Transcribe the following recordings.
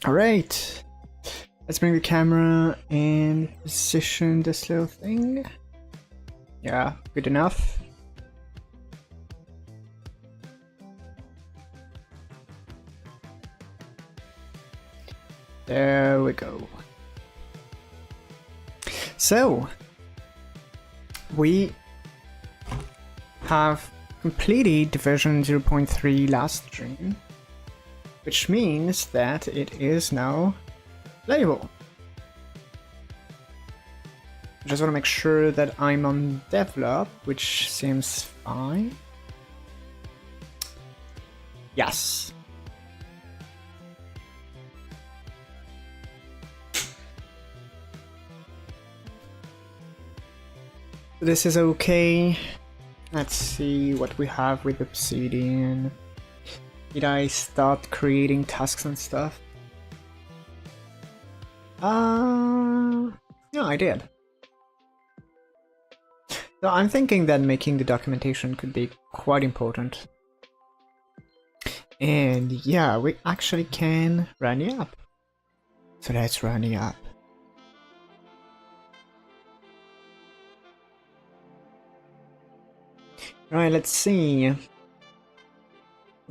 Alright, let's bring the camera and position this little thing. Yeah, good enough. There we go. So, we have completed version 0.3 last stream, which means that it is now playable. I just want to make sure that I'm on develop, which seems fine. Yes. This is okay. Let's see what we have with Obsidian. Did I start creating tasks and stuff? No, I did. So I'm thinking that making the documentation could be quite important. And yeah, we actually can run the app. So let's run the app. Right, let's see. We're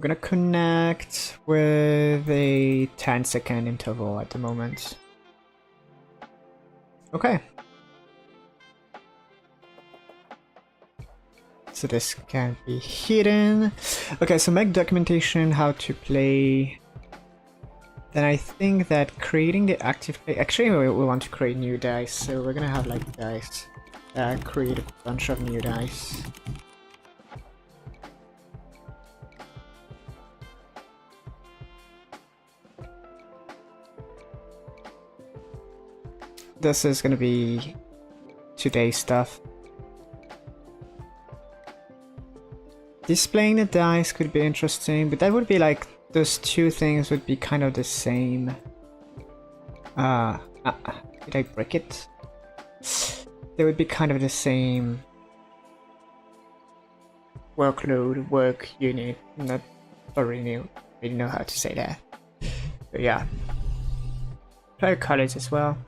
gonna connect with a 10-second interval at the moment. Okay. So this can be hidden. Okay, so make documentation how to play. Then I think that creating the active play. Actually, we want to create new dice, so we're gonna have like dice. Create a bunch of new dice. This is gonna be today's stuff. Displaying the dice could be interesting, but that would be like those two things would be kind of the same. Did I break it? They would be kind of the same workload, work unit. I'm not really know how to say that. But yeah. Player colors as well.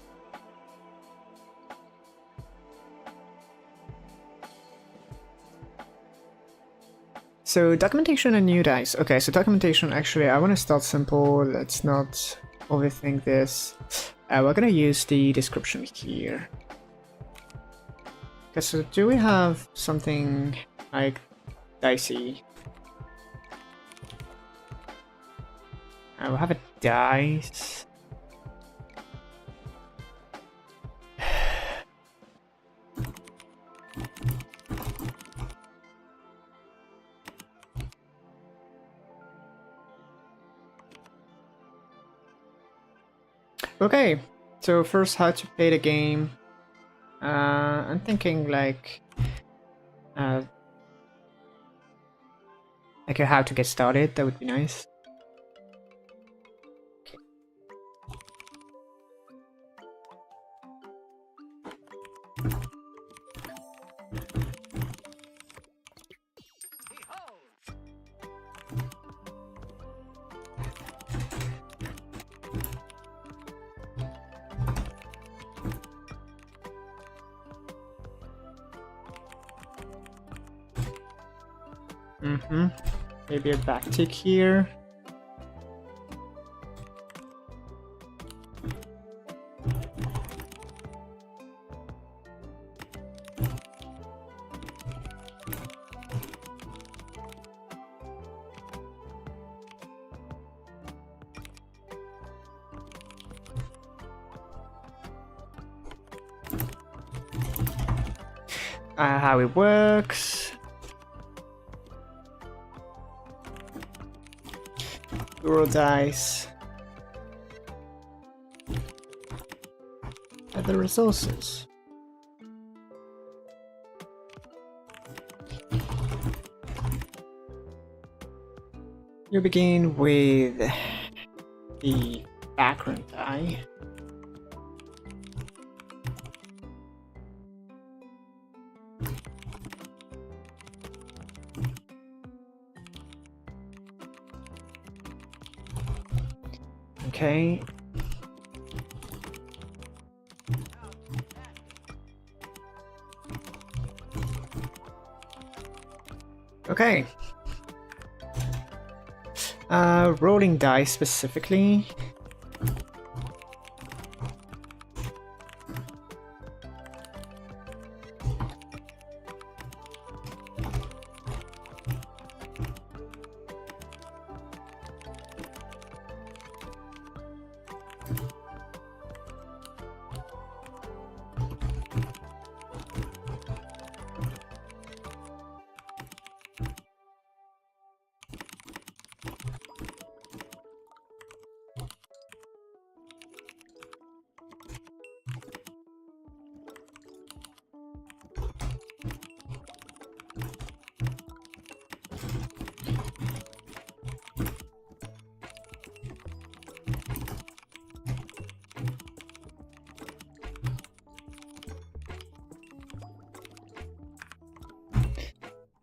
So documentation and new dice. Okay, so documentation, actually I want to start simple. Let's not overthink this. We're gonna use the description here. Okay, so do we have something like dicey? We have a dice. Okay, so first how to play the game. I'm thinking like how to get started, that would be nice. Maybe a backtick here. How it works. Roll dice. Add the resources. You begin with the background die. Okay. Okay. Rolling dice specifically.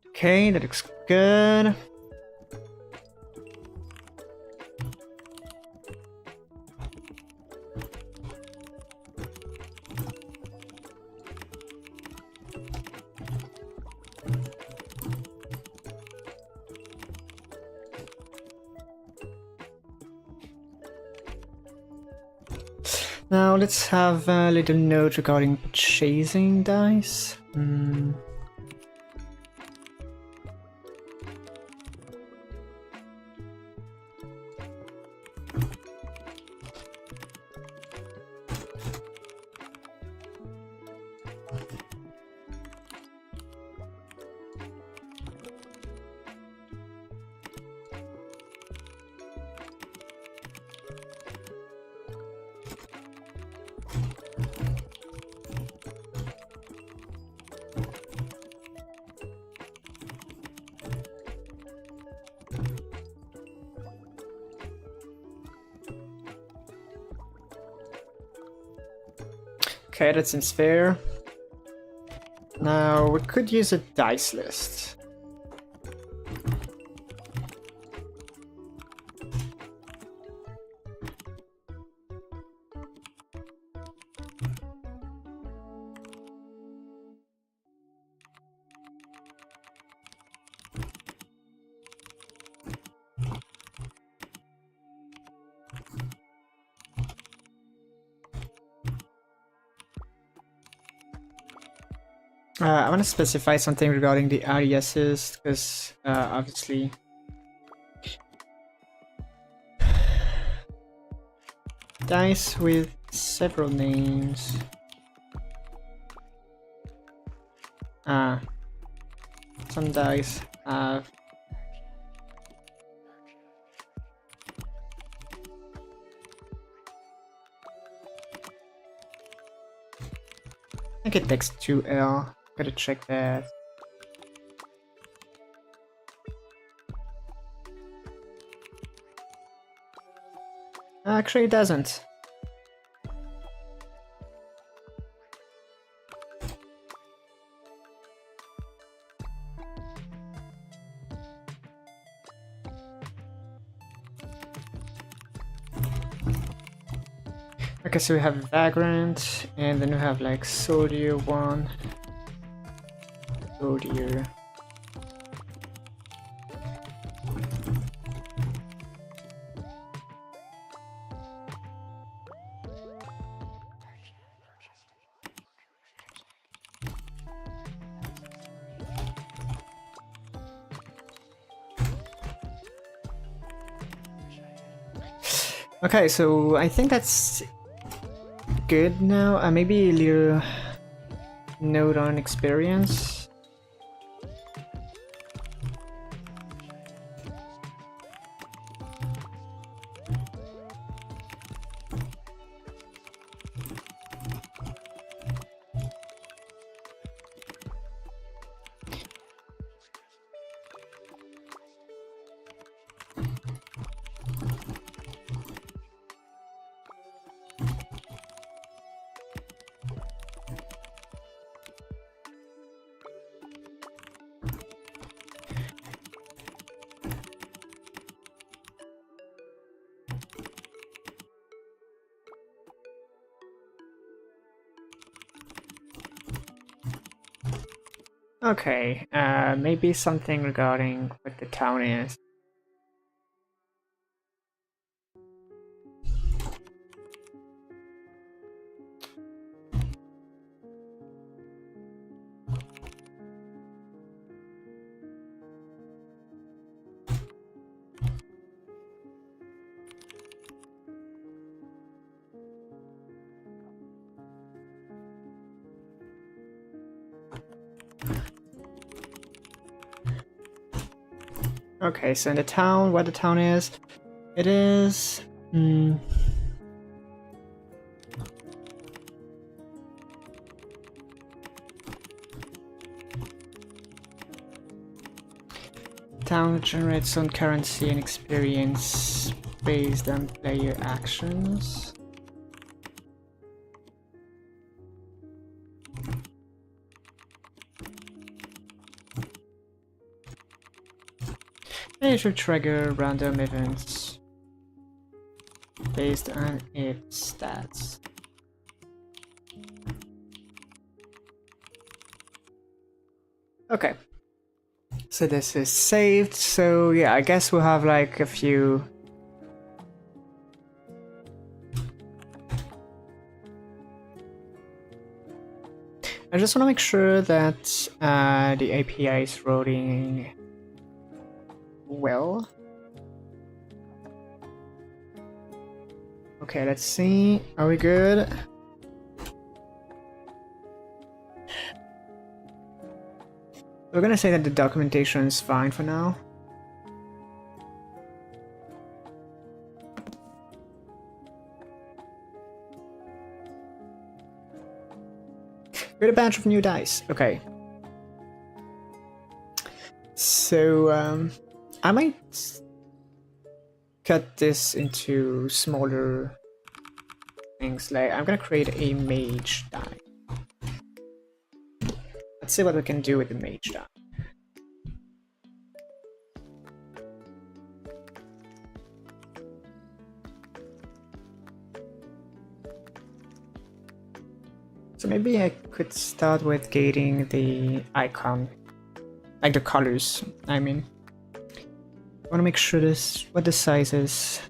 Okay, that looks good. Now let's have a little note regarding purchasing dice. Okay, that seems fair. Now, we could use a dice list. I want to specify something regarding the aliases, because obviously dice with several names. Some dice have I think it takes 2L. Gotta check that. Actually, it doesn't. Okay, so we have Vagrant, and then we have like soldierI, soldier. Okay, so I think that's good now. Maybe a little note on experience. Okay, maybe something regarding what the town is. Okay, so in the town, what the town is, it is... Town generates own currency and experience based on player actions. It should trigger random events based on its stats. Okay. So this is saved, so yeah, I guess we'll have like a few... I just want to make sure that the API is loading well. Okay, let's see. Are we good? We're gonna say that the documentation is fine for now. Get a batch of new dice. Okay. So, I might cut this into smaller things. Like, I'm gonna create a mage die. Let's see what we can do with the mage die. So maybe I could start with gating the icon, like the colors, I mean. I want to make sure what the size is.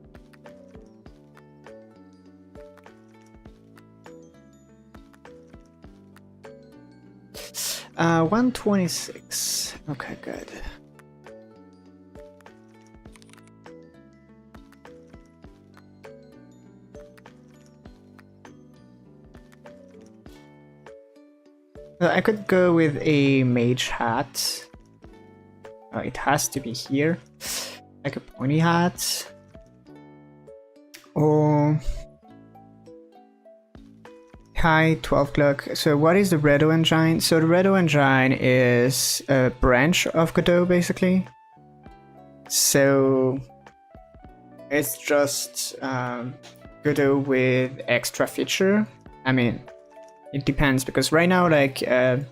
Uh, 126. Okay, good. I could go with a mage hat. It has to be here. Like a pointy hat. Or... Hi, 12 o'clock. So what is the Godot engine? So the Godot engine is a branch of Godot, basically. So... It's just Godot with extra feature. I mean... It depends, because right now, like, the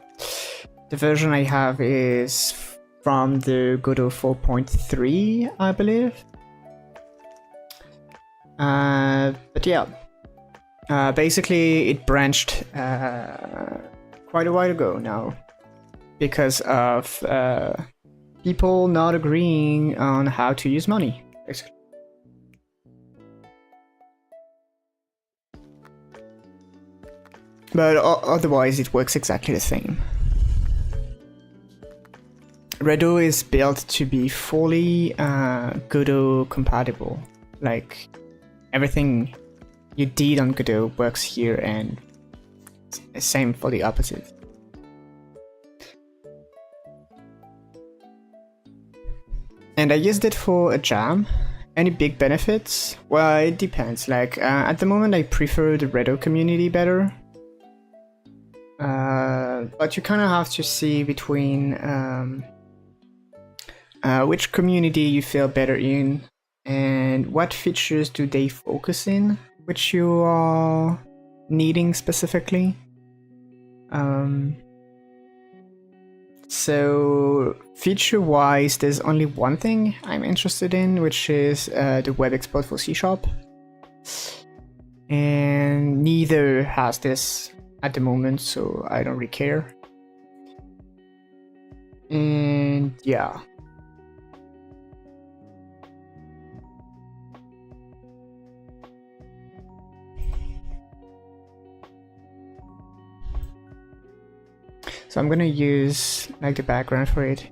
version I have is from the Godot 4.3, I believe. But yeah, basically it branched quite a while ago now, because of people not agreeing on how to use money, basically. But otherwise it works exactly the same. Godot is built to be fully Godot compatible. Like, everything you did on Godot works here, and same for the opposite. And I used it for a jam. Any big benefits? Well, it depends. Like, at the moment I prefer the Godot community better. But you kind of have to see between which community you feel better in and what features do they focus in, which you are needing specifically. So feature-wise, there's only one thing I'm interested in, which is the web export for C#. And neither has this at the moment, so I don't really care. And yeah. So I'm gonna use like the background for it.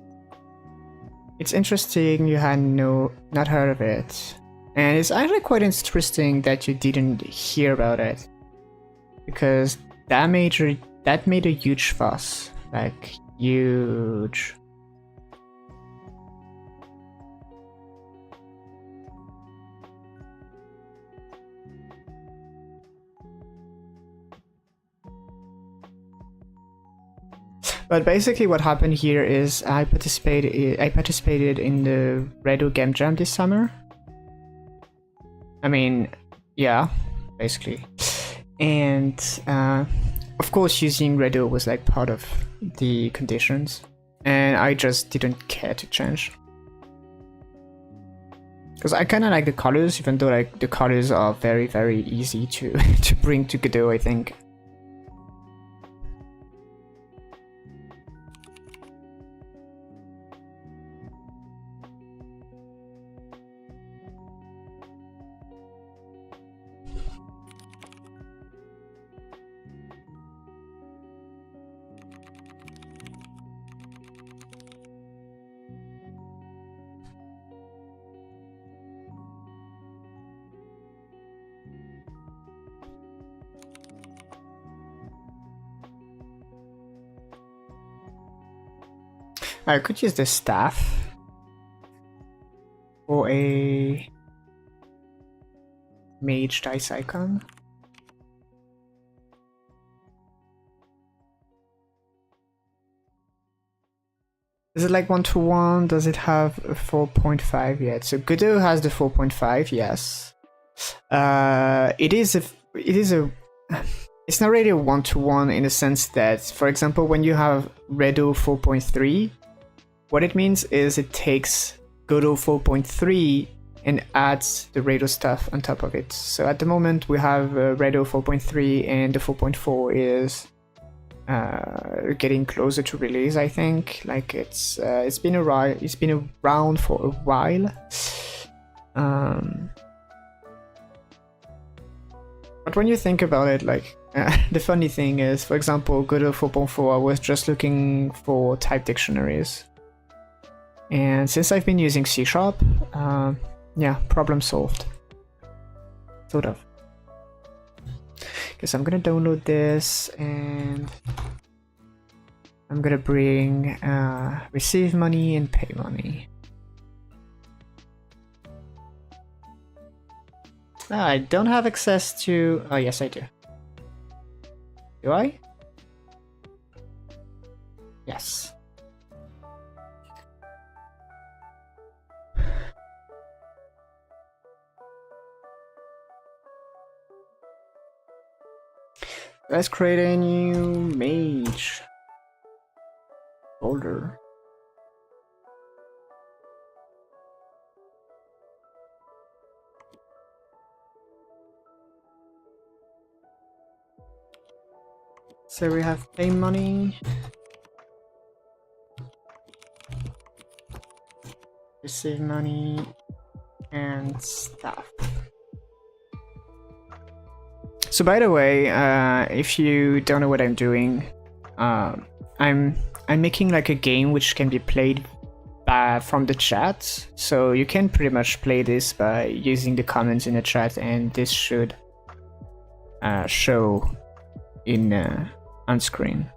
It's interesting you had not heard of it. And it's actually quite interesting that you didn't hear about it. Because that made a huge fuss. Like huge. But basically what happened here is I participated in the Redo Game Jam this summer. I mean, yeah, basically. And of course using Redo was like part of the conditions. And I just didn't care to change. Because I kind of like the colors, even though like the colors are very, very easy to, to bring to Godot, I think. I could use the staff for a mage dice icon. Is it like 1-to-1? Does it have a 4.5 yet? So Godot has the 4.5, yes. It's not really a 1-to-1 in the sense that, for example, when you have Redo 4.3, what it means is it takes Godot 4.3 and adds the Redo stuff on top of it. So at the moment we have Redo 4.3 and the 4.4 is getting closer to release, I think. Like it's been around for a while. But when you think about it, like the funny thing is, for example, Godot 4.4, I was just looking for type dictionaries. And since I've been using C#, yeah, problem solved. Sort of. Because I'm gonna download this and I'm gonna bring receive money and pay money. I don't have access to... Oh, yes, I do. Do I? Yes. Let's create a new mage folder. So we have pay money, receive money, and staff. So by the way, if you don't know what I'm doing, I'm making like a game which can be played from the chat. So you can pretty much play this by using the comments in the chat, and this should show in on screen.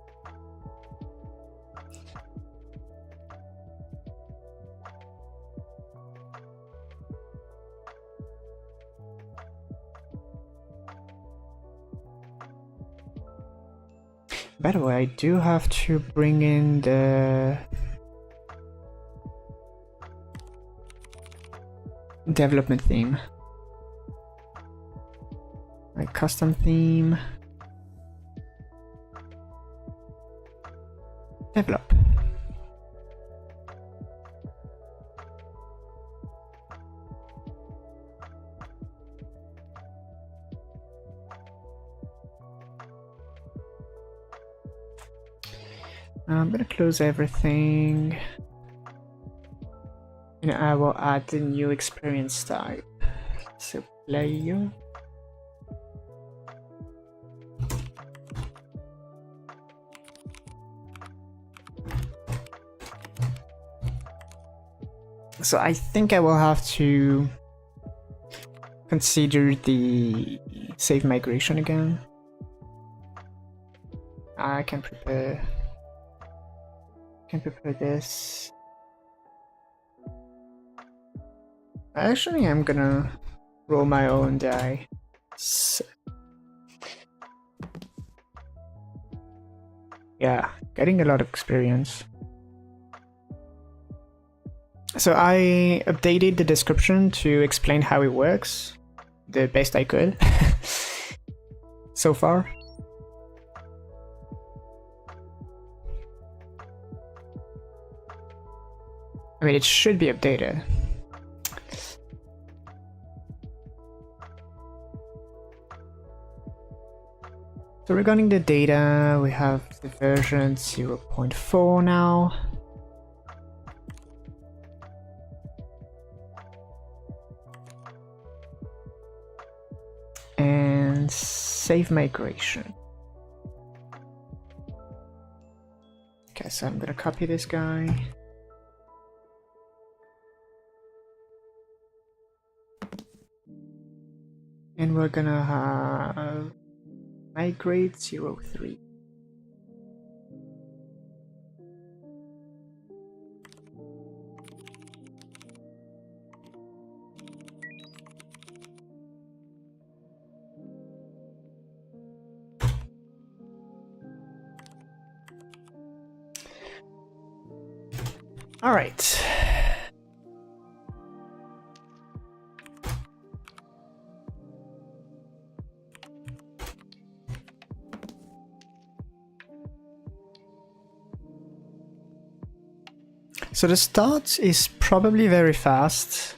By the way, I do have to bring in the development theme. My custom theme. Develop. I'm gonna close everything. And I will add the new experience type. So player. So I think I will have to consider the save migration again. I can prepare this. Actually, I'm gonna roll my own die. So, yeah, getting a lot of experience. So I updated the description to explain how it works, the best I could so far. I mean, it should be updated. So regarding the data, we have the version 0.4 now. And save migration. Okay, so I'm gonna copy this guy. And we're gonna have migrate 03. All right. So the start is probably very fast.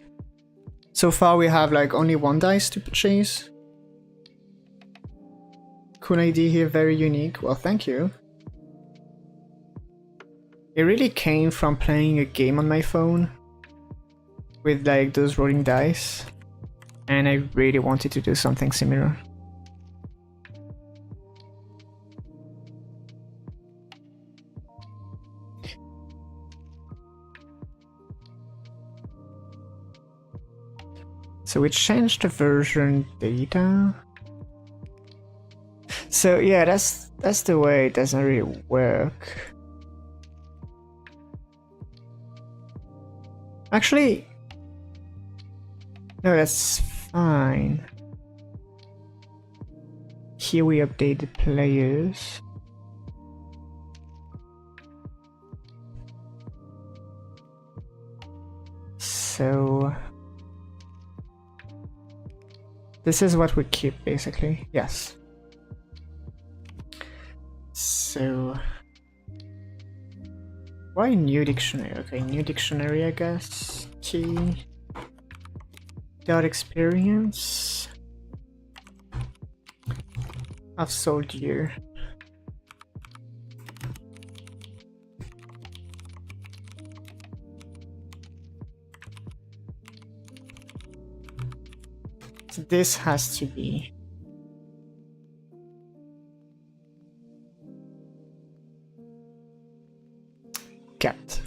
So far we have like only one dice to purchase. Cool idea here, very unique. Well, thank you. It really came from playing a game on my phone with like those rolling dice, and I really wanted to do something similar. So we changed the version data. So yeah, that's the way it doesn't really work. Actually, no, that's fine. Here we update the players. So this is what we keep basically. Yes. So why new dictionary? Okay, new dictionary, I guess. Key dot experience of soldier. So this has to be kept.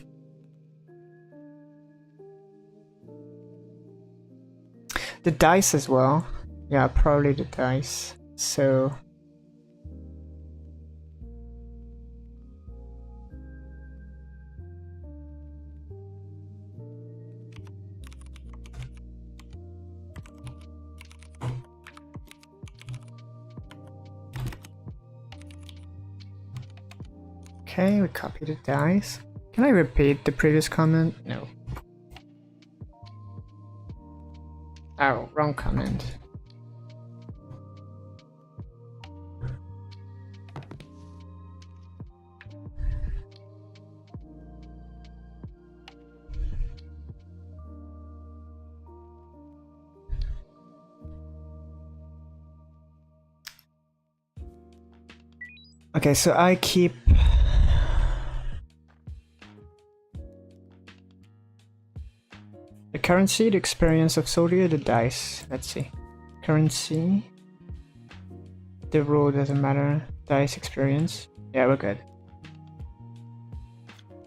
The dice as well. Yeah, probably the dice. So okay, we copy the dice. Can I repeat the previous comment? No. Oh, wrong comment. Okay, so I keep currency, the experience of soldier, the dice. Let's see. Currency. The roll doesn't matter. Dice experience. Yeah, we're good.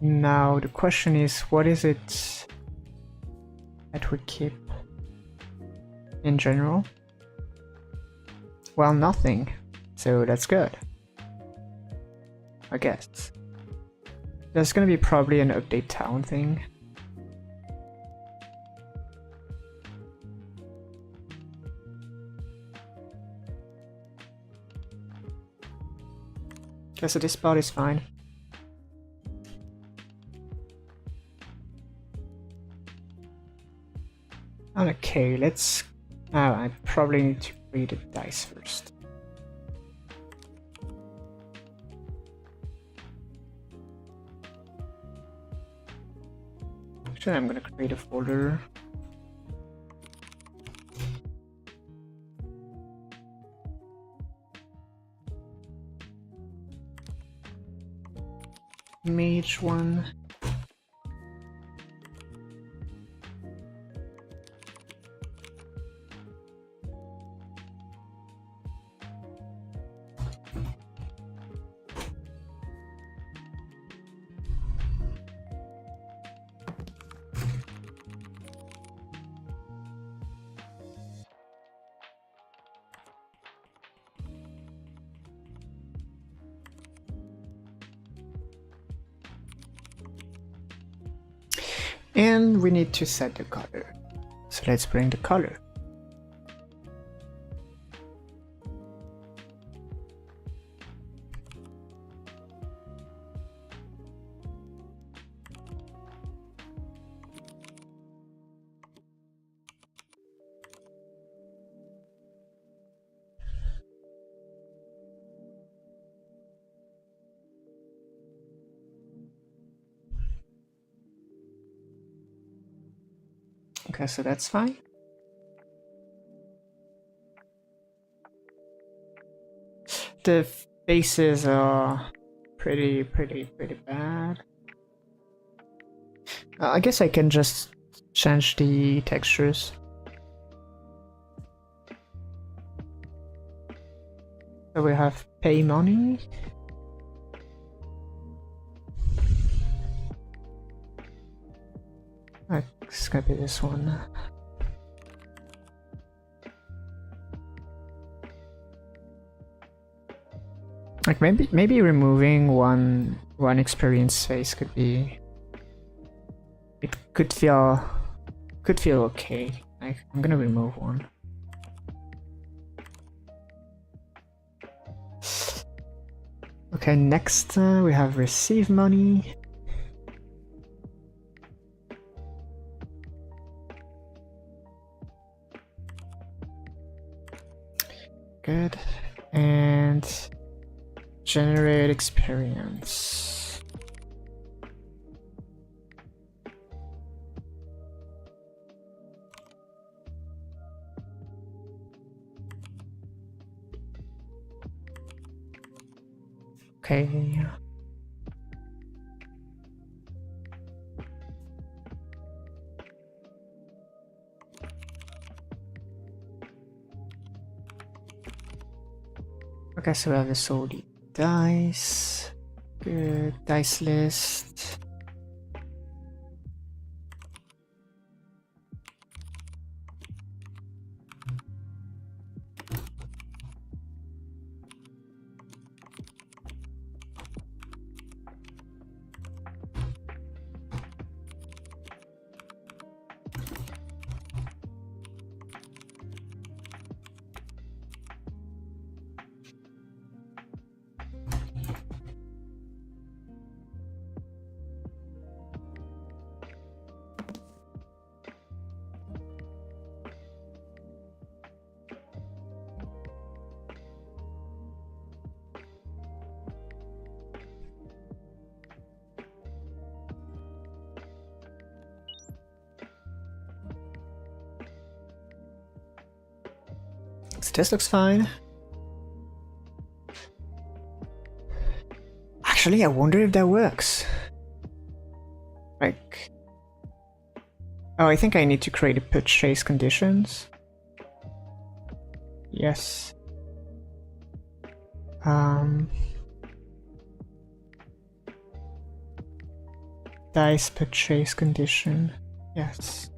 Now the question is, what is it that we keep in general? Well, nothing. So that's good, I guess. There's gonna be probably an update town thing. Okay, so this spot is fine. Okay, let's... Oh, I probably need to read the dice first. Actually, I'm gonna create a folder. Mage 1. And we need to set the color. So let's bring the color. Okay, so that's fine. The faces are pretty bad. I guess I can just change the textures. So we have pay money. It's gonna be this one. Like maybe removing one experience face could be. It could feel okay. Like I'm gonna remove one. Okay, next we have receive money. Good. And generate experience. Okay. Okay, so we have the soldierI dice. Good. Dice list. So this looks fine. Actually, I wonder if that works. Like, Oh, I think I need to create a purchase conditions. Yes. Dice purchase condition. Yes.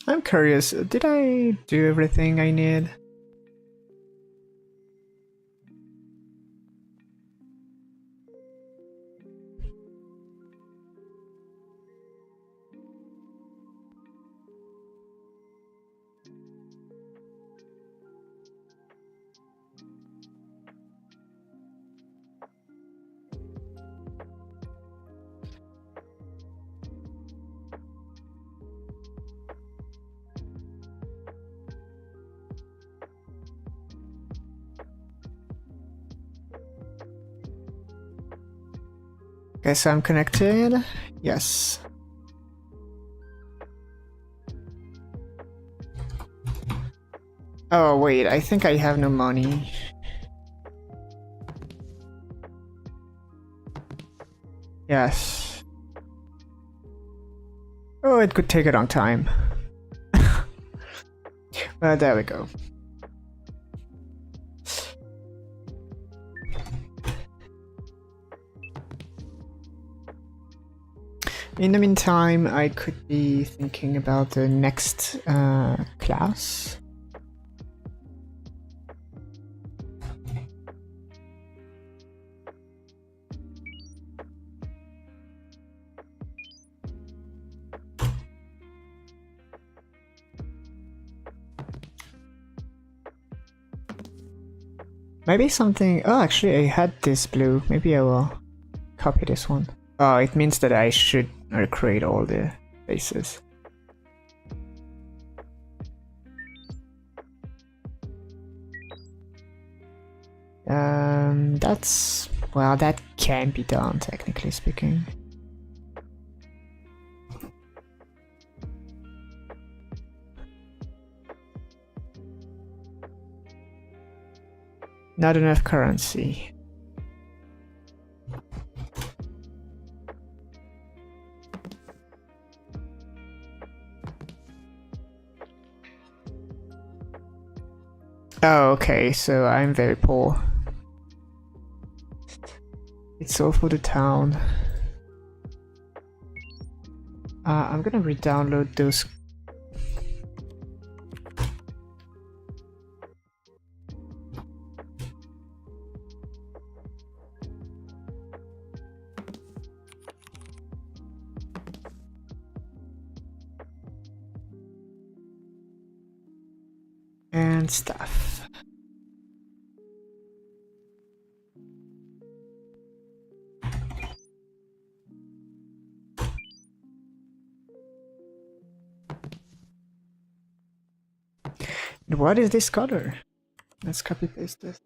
I'm curious, did I do everything I need? Okay, so I'm connected. Yes. Oh wait, I think I have no money. Yes. Oh, it could take a long time. Well, there we go. In the meantime, I could be thinking about the next class. Maybe something... Oh, actually, I had this blue. Maybe I will copy this one. Oh, it means that I should recreate all the faces. That's... Well, that can be done, technically speaking. Not enough currency. Oh, okay, so I'm very poor. It's all for the town. I'm gonna re-download those. And stuff. What is this color? Let's copy paste this.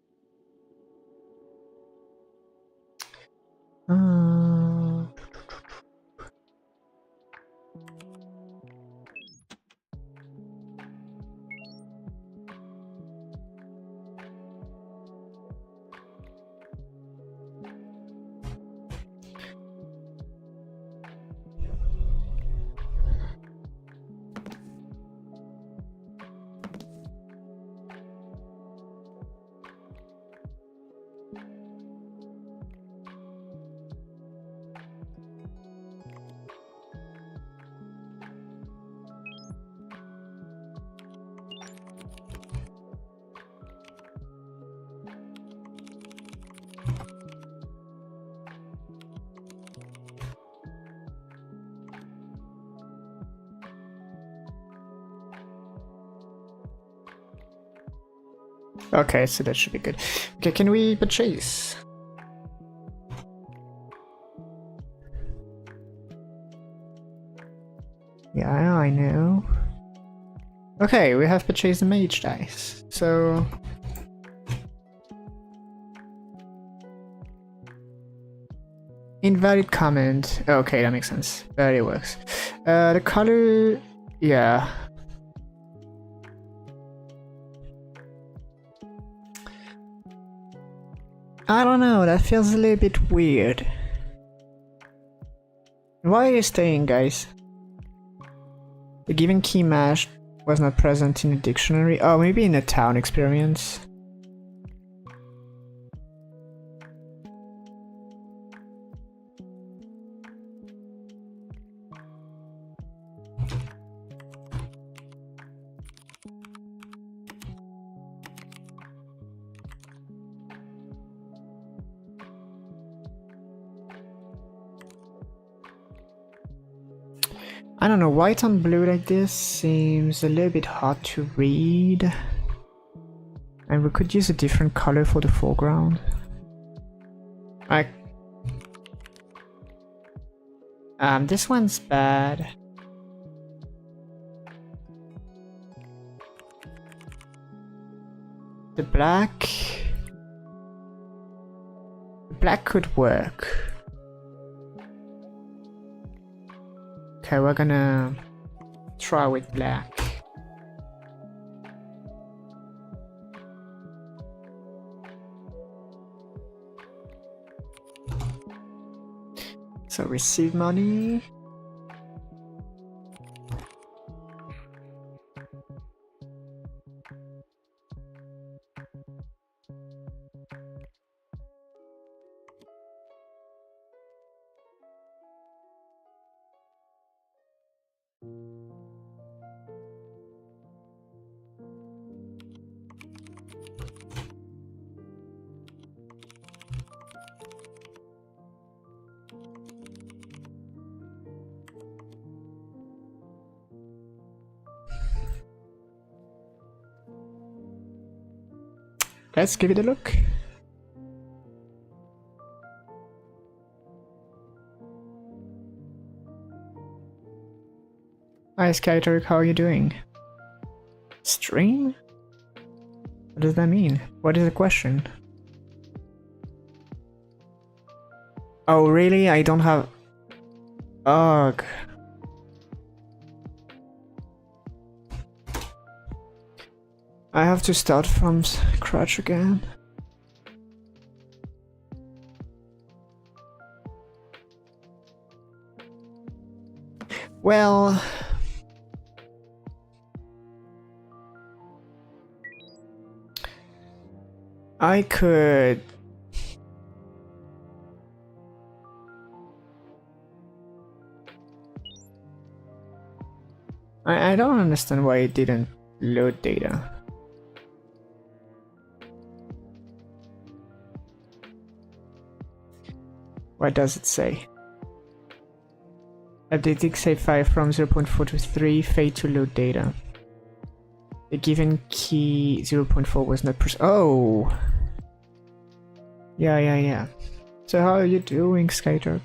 Okay, so that should be good. Okay, can we purchase? Yeah, I know. Okay, we have purchased the mage dice. So Invalid comment. Okay, that makes sense. But it works. The color, yeah. I don't know, that feels a little bit weird. Why are you staying, guys? The given key match was not present in the dictionary. Oh, maybe in the town experience. I don't know, white on blue like this seems a little bit hard to read. And we could use a different color for the foreground. This one's bad. The black could work. Okay, we're gonna try with black. So receive money. Let's give it a look. Hi Skyturk, how are you doing? Stream? What does that mean? What is the question? Oh really? I don't have... Ugh. I have to start from scratch again. Well... I could... I don't understand why it didn't load data. What does it say? Updating save file from 0.4 to 3, fade to load data. The given key 0.4 was not oh! Yeah. So how are you doing, Skyturk?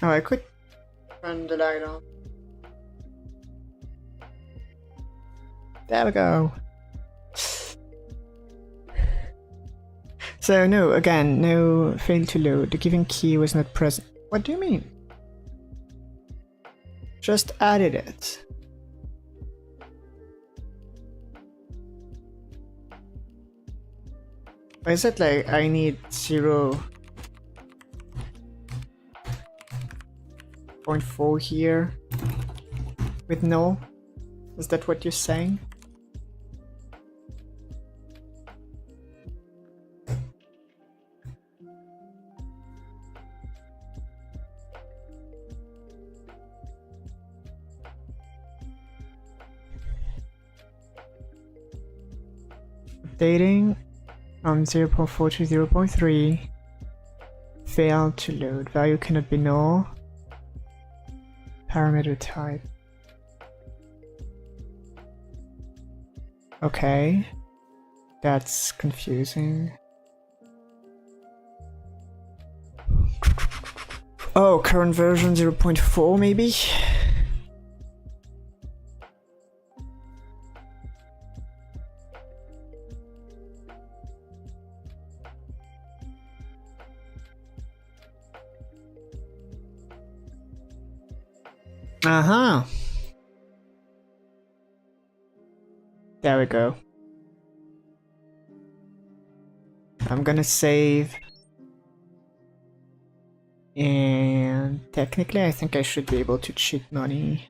Oh, I could turn the light on. There we go. So no, again, no failed to load. The given key was not present. What do you mean? Just added it. Or is it like I need 0.4 here with null? Is that what you're saying? Updating from 0.4 to 0.3. Failed to load. Value cannot be null. Parameter type. Okay. That's confusing. Oh, current version 0.4 maybe? Uh-huh. There we go. I'm gonna save. And technically I think I should be able to cheat money.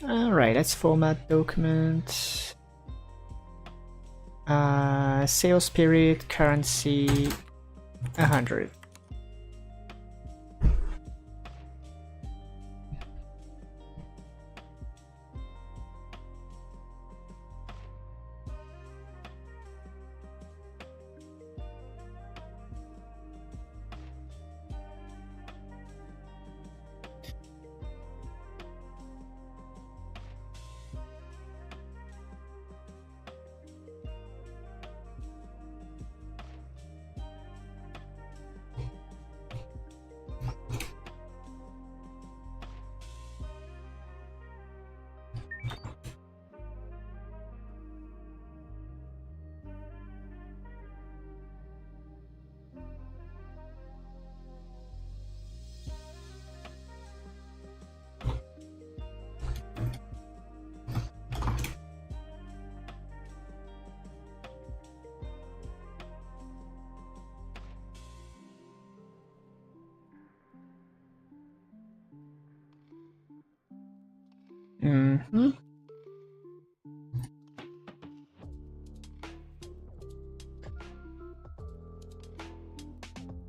Alright, let's format document. Sales spirit, currency, 100. Mm-hmm.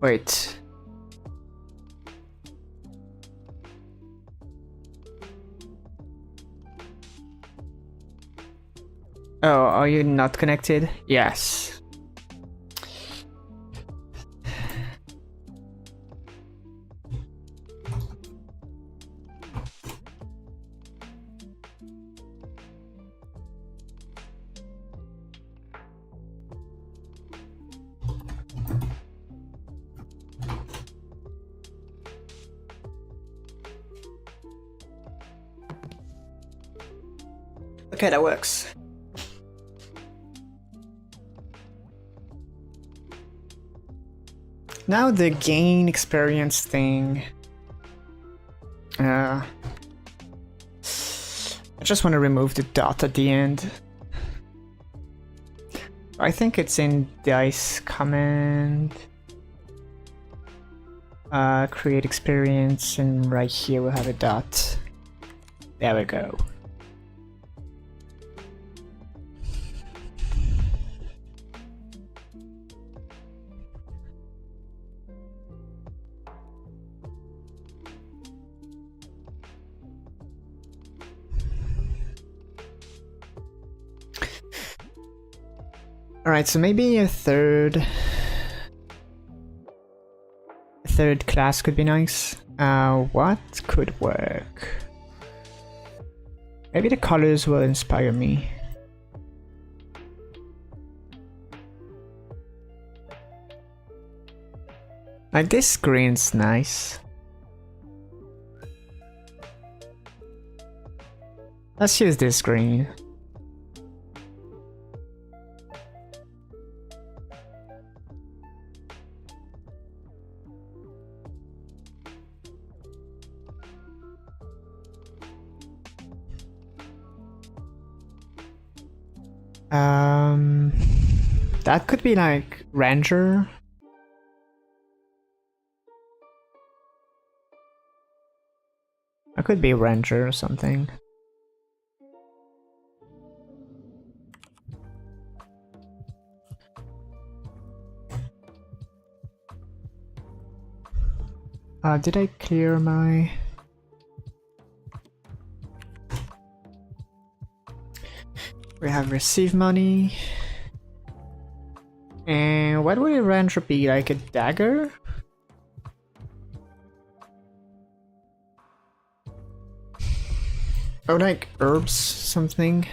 Wait. Oh, are you not connected? Yes. Okay, that works. Now the gain experience thing. I just want to remove the dot at the end. I think it's in dice command. Create experience, and right here we'll have a dot. There we go. Alright, so maybe a third class could be nice. What could work? Maybe the colors will inspire me. Like this green's nice. Let's use this green. That could be like Ranger. That could be Ranger or something. Did I clear my... We have received money. And what would a Ranger be? Like a dagger? Or like herbs, something?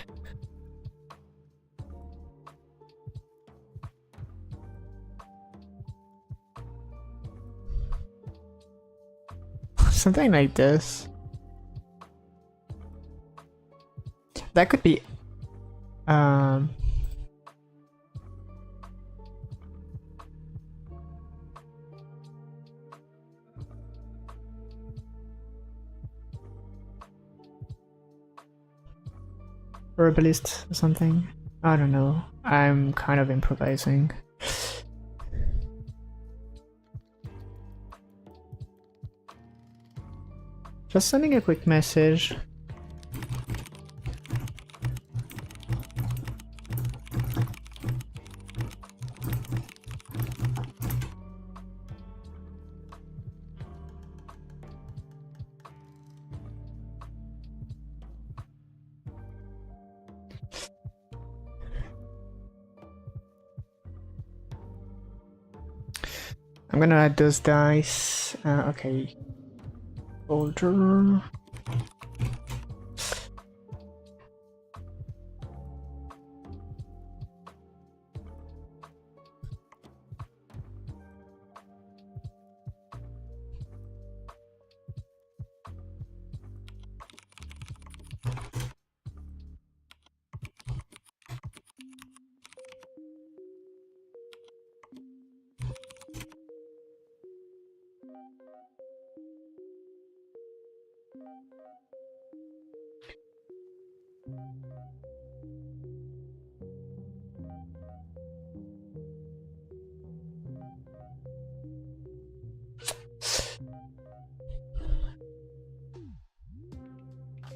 Something like this. That could be herbalist or something. I don't know. I'm kind of improvising. Just sending a quick message. I'm gonna add those dice. Okay. Folder.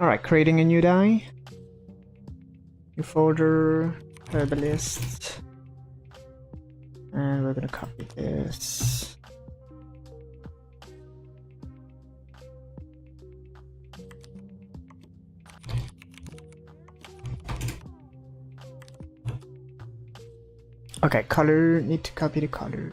Alright, creating a new die. New folder, herbalist. And we're gonna copy this. Okay, color, need to copy the color.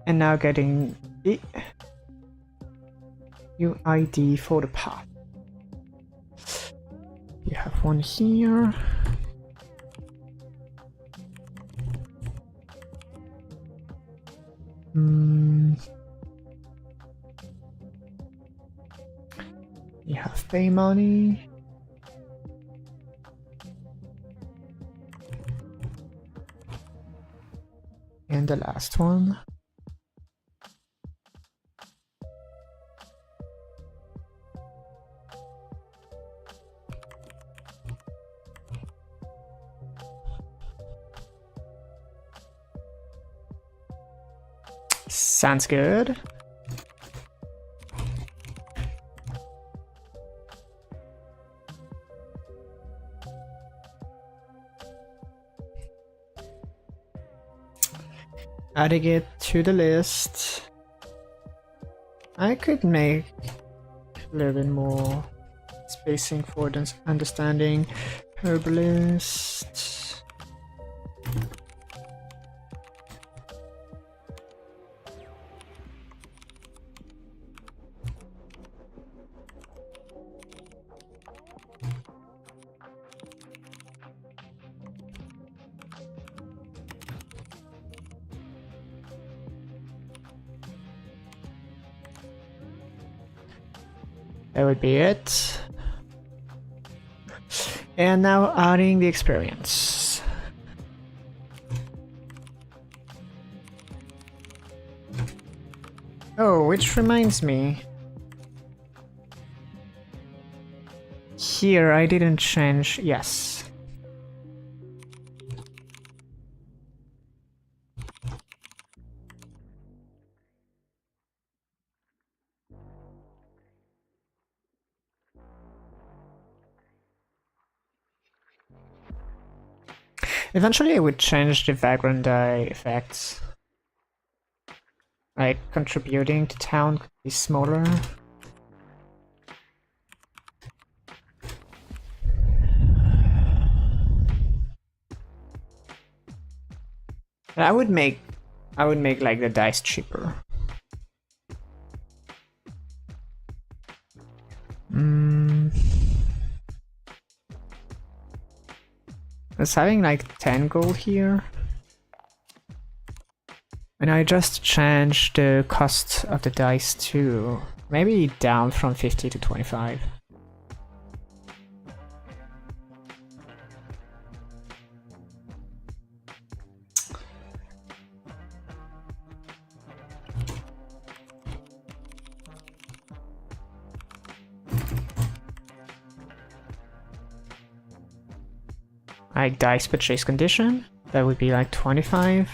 And now getting the UID for the path. You have one here. You have pay money. And the last one. Sounds good. Adding it to the list. I could make a little bit more spacing for the understanding. Herbalist. That would be it. And now adding the experience. Oh, which reminds me. Here I didn't change, yes. Eventually I would change the Vagrant die effects. Like, contributing to town could be smaller. I would make like the dice cheaper. It's having like 10 gold here. And I just changed the cost of the dice too. Maybe down from 50 to 25. Like dice purchase condition, that would be like 25.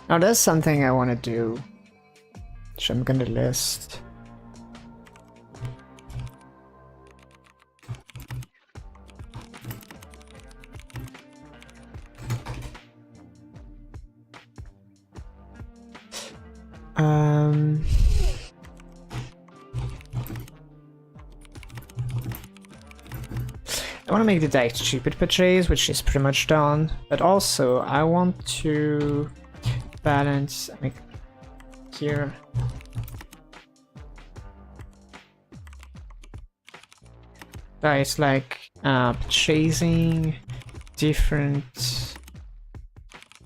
Now there's something I want to do, which I'm gonna list. I want to make the dice stupid purchase, which is pretty much done, but also I want to balance, like here. Dice like purchasing different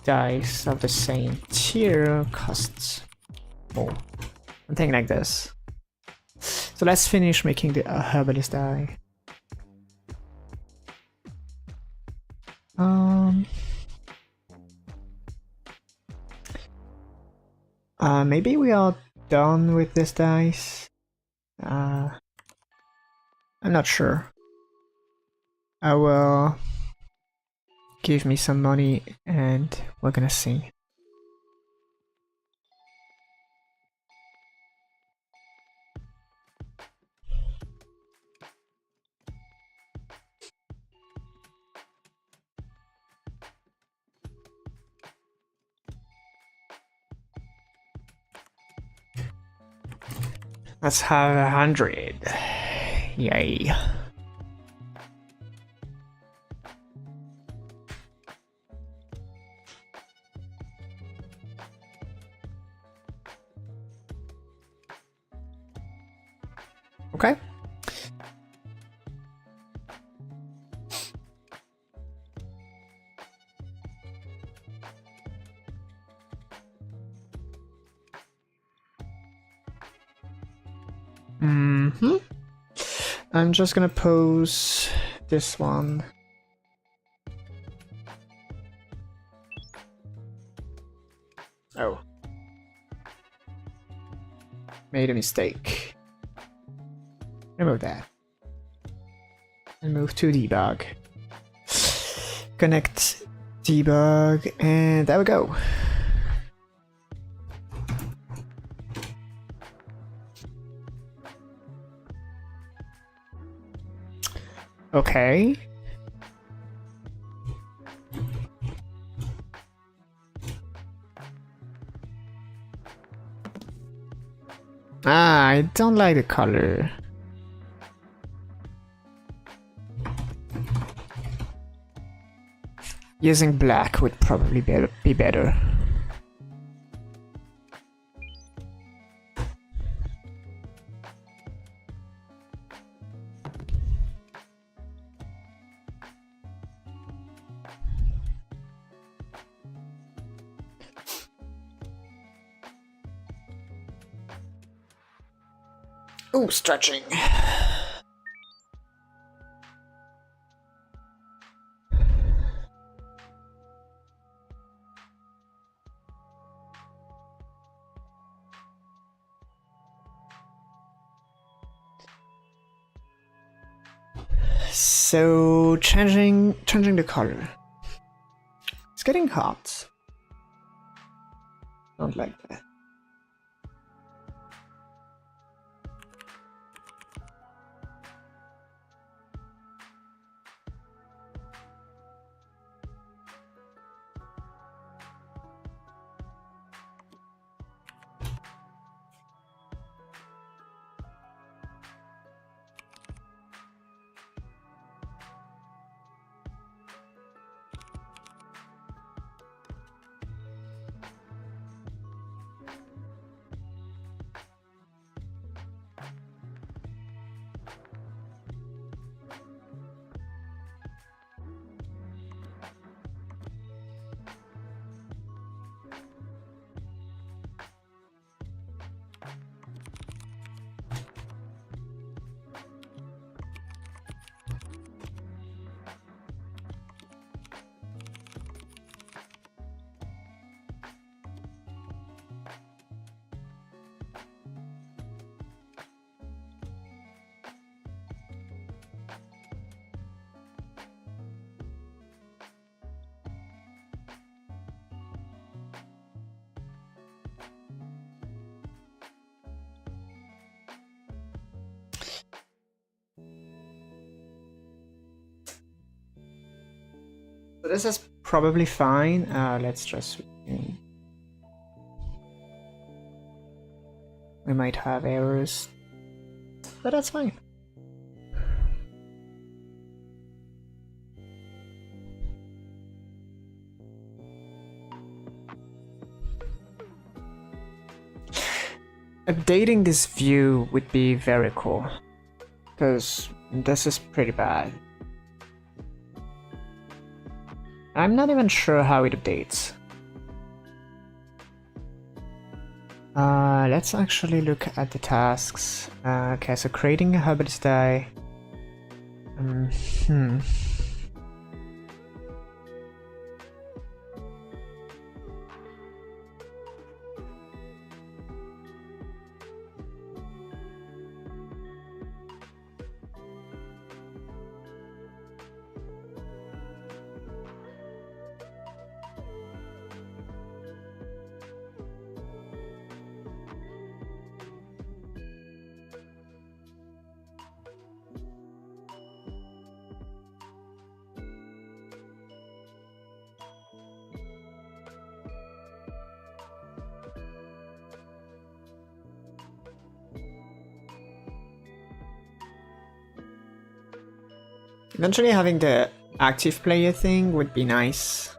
dice of the same tier costs more. Something like this. So let's finish making the herbalist die. Maybe we are done with this dice. I'm not sure. I will give me some money and we're gonna see. Let's have 100. Yay. Okay. I'm just gonna pose this one. Oh. Made a mistake. Remove that. and move to debug. Connect debug, and there we go. Okay. I don't like the color. Using black would probably be better. Ooh, stretching. So changing the color. It's getting hot. Don't like that. So this is probably fine. Let's just... We might have errors, but that's fine. Updating this view would be very cool, because this is pretty bad. I'm not even sure how it updates. Let's actually look at the tasks. Okay, so creating a herbalist die. Eventually having the active player thing would be nice.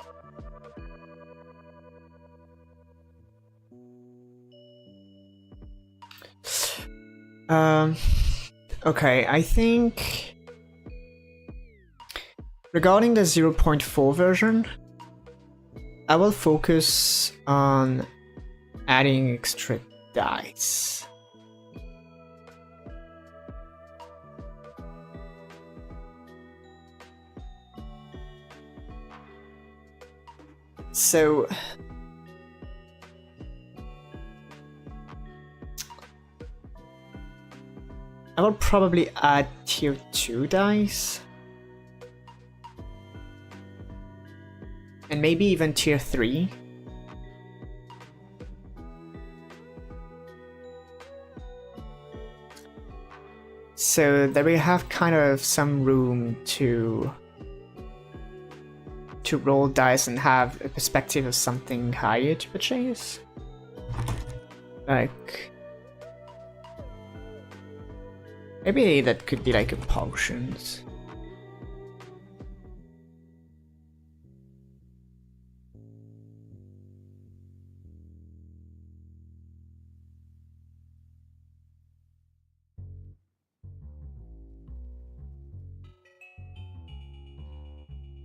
Okay, I think regarding the 0.4 version, I will focus on adding extra dice. So I will probably add tier 2 dice. And maybe even tier 3. So that we have kind of some room to roll dice and have a perspective of something higher to purchase. Like, maybe that could be like a potions.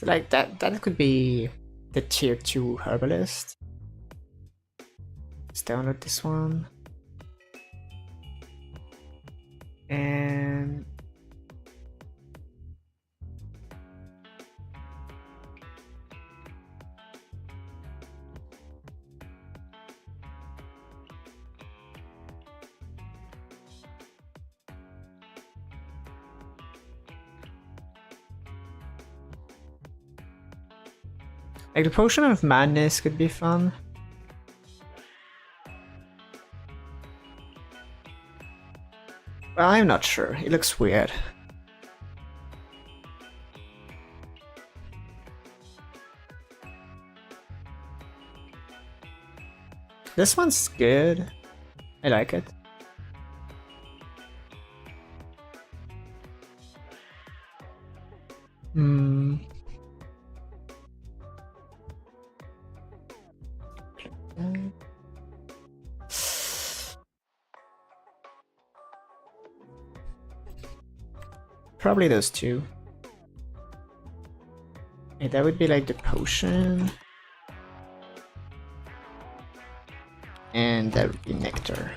Like that could be the tier 2 herbalist. Let's download this one. And like the potion of madness could be fun. Well, I'm not sure. It looks weird. This one's good. I like it. Probably those two. Yeah, that would be like the potion. And that would be nectar.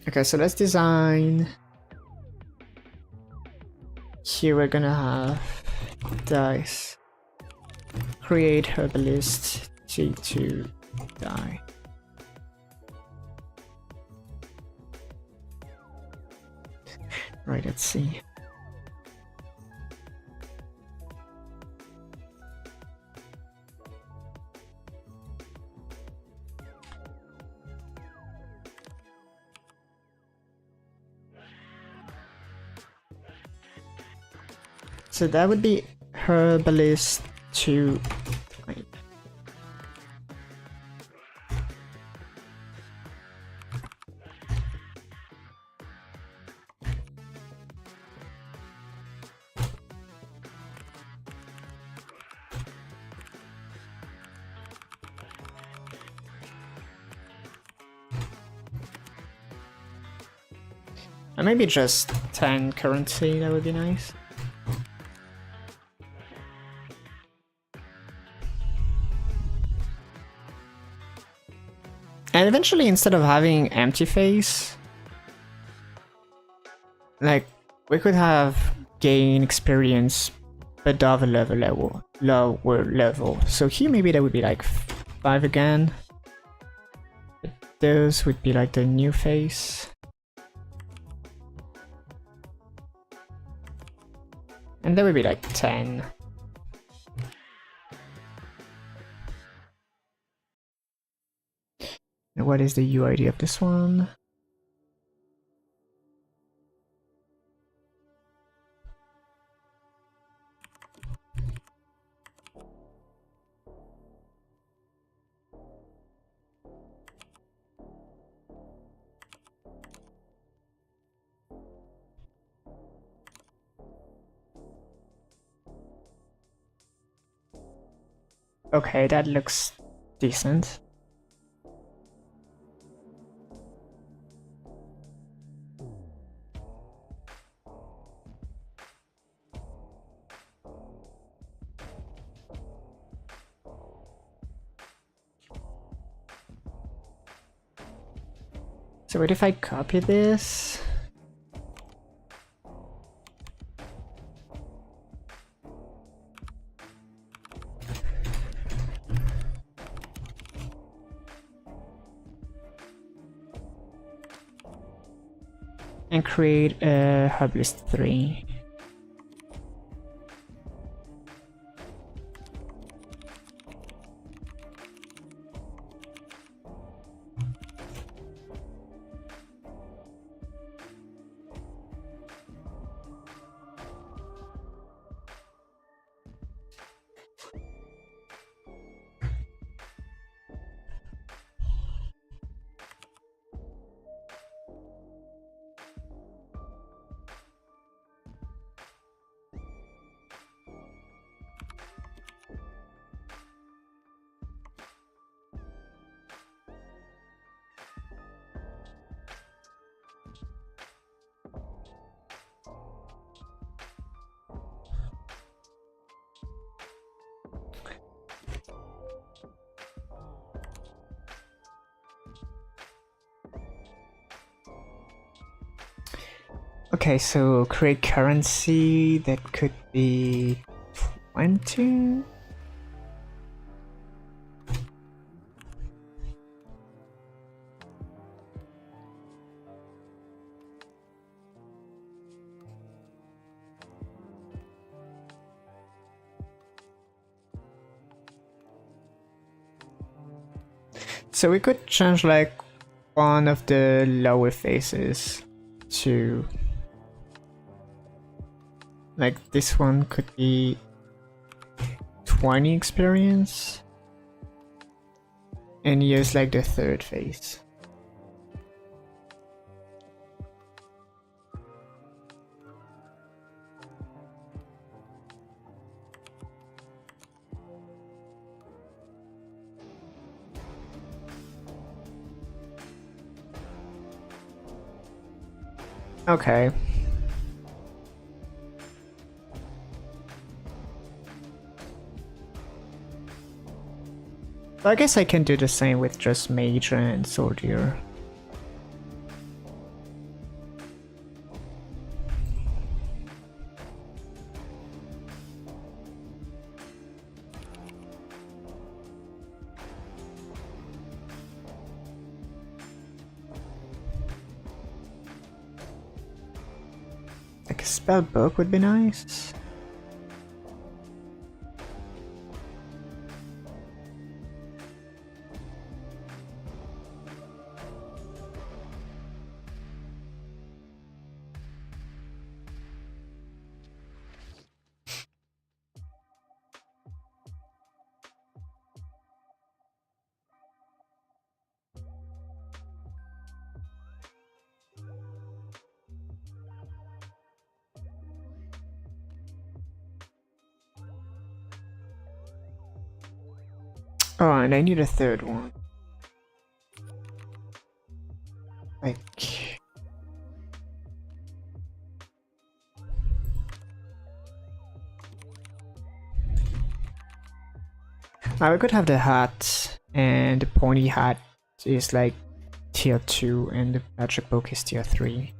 Okay, so let's design. Here we're gonna have dice. Create herbalist G2 die. Right, let's see. So that would be herbalist 2. Or maybe just 10 currency, that would be nice. And eventually, instead of having empty face, like, we could have gain experience above a lower level. So here maybe that would be like 5 again. But those would be like the new face. And that would be like 10. And what is the UID of this one? Okay, that looks decent. So what if I copy this? and create a herbalist 3. Okay, so create currency that could be 20. So we could change like one of the lower faces to like this one could be 20 experience and use like the third face. Okay. I guess I can do the same with just mage and soldier. Like a spell book would be nice. Oh, and I need a third one. Like... Now we could have the hat, and the pointy hat is like tier 2, and the magic book is tier 3.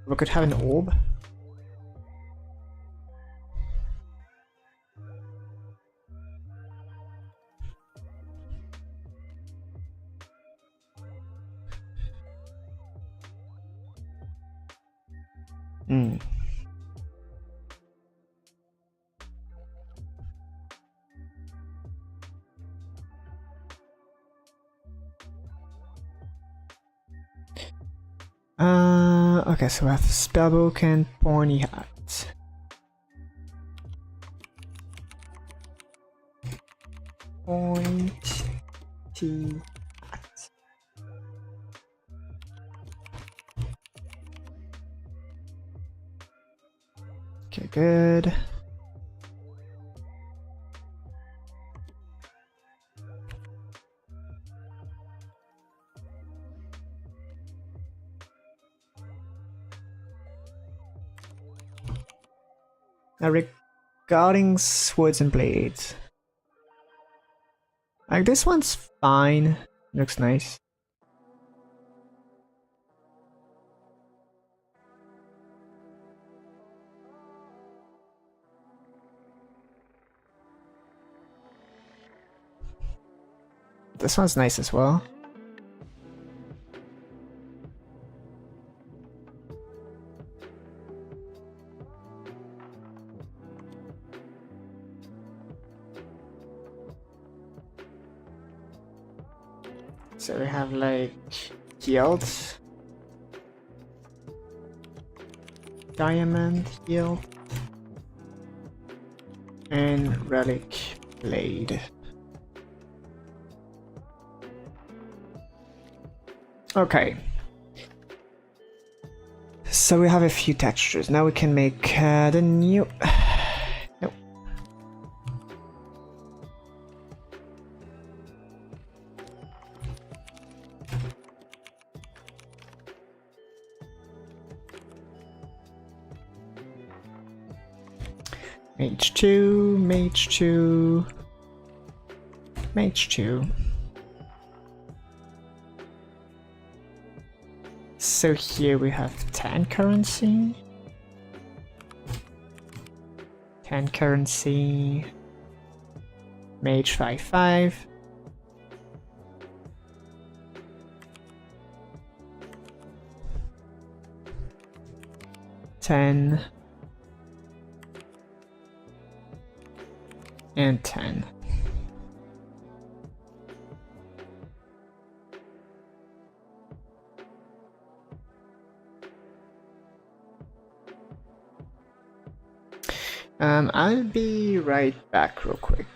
We could have an orb. Hmm. Okay, so we have spellbook and pointy hat. Pointy hat. Okay, good. Now regarding swords and blades, like this one's fine, looks nice. This one's nice as well. So we have like yield, diamond yield, and relic blade. Okay. So we have a few textures. Now we can make the new... Nope. Mage 2, Mage 2, Mage 2. So here we have 10 currency. 10 currency. Mage 5/5. $10 and 10. I'll be right back real quick.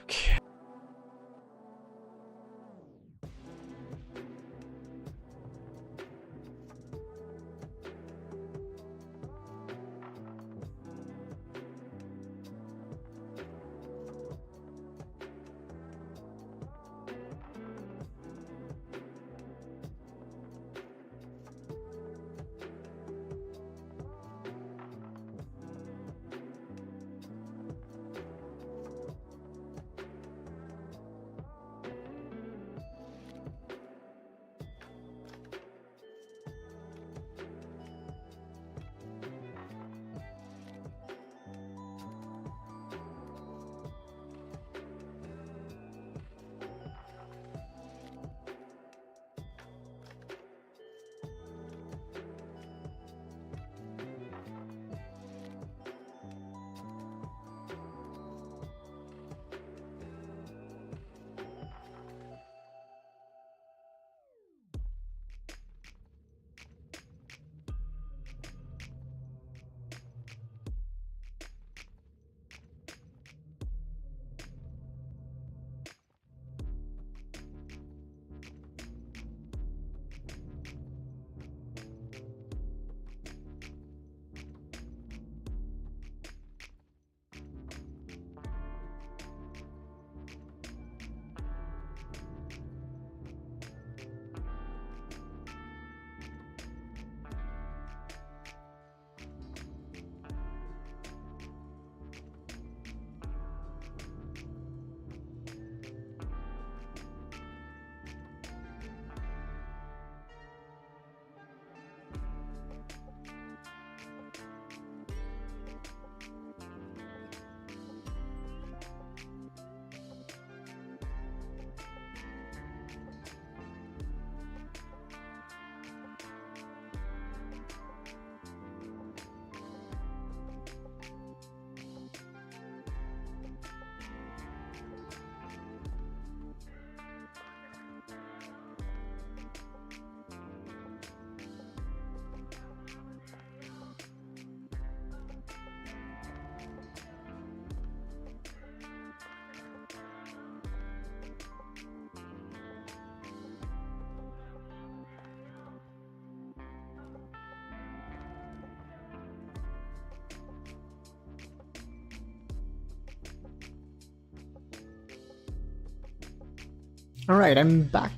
Alright, I'm back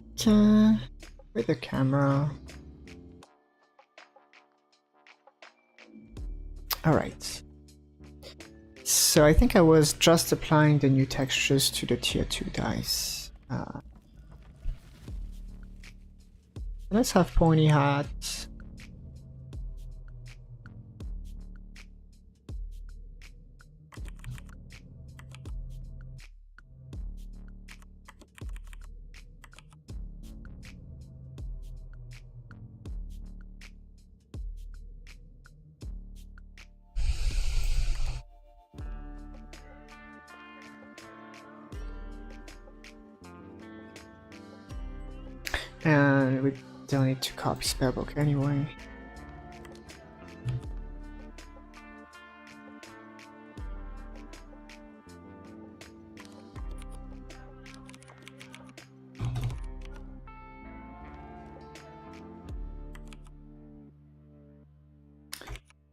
with the camera. Alright. So I think I was just applying the new textures to the tier 2 dice. Let's have pointy hat. And we don't need to copy spellbook anyway.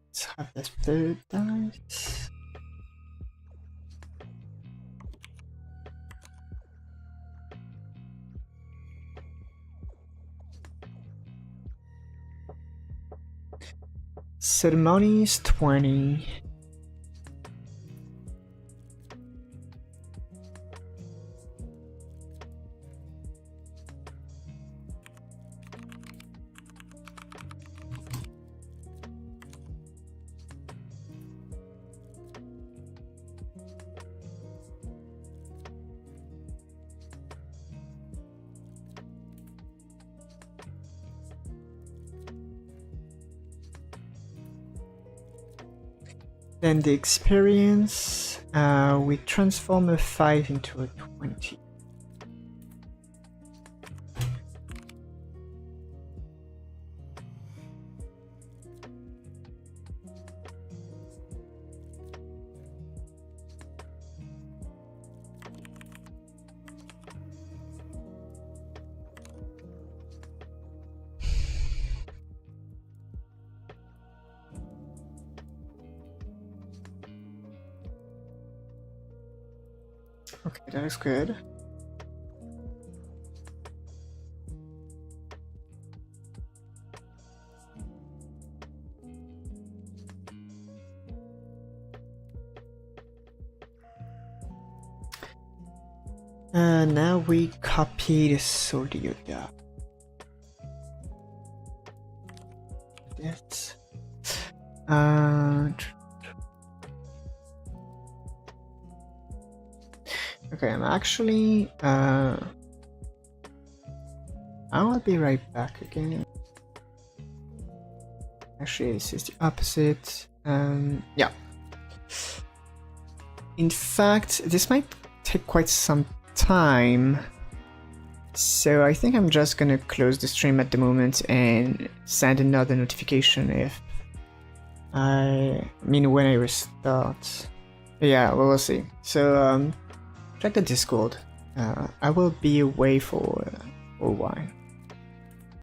Let's have the third dice. Ceremonies 20. Then the experience, we transform a 5 into a 20. Okay, that is good. Now we copy the soldierI. That. Okay, I'm actually I'll be right back again. Actually, this is the opposite. Yeah. In fact, this might take quite some time. So I think I'm just gonna close the stream at the moment and send another notification if when I restart. Yeah, we'll see. So check the Discord. I will be away for a while.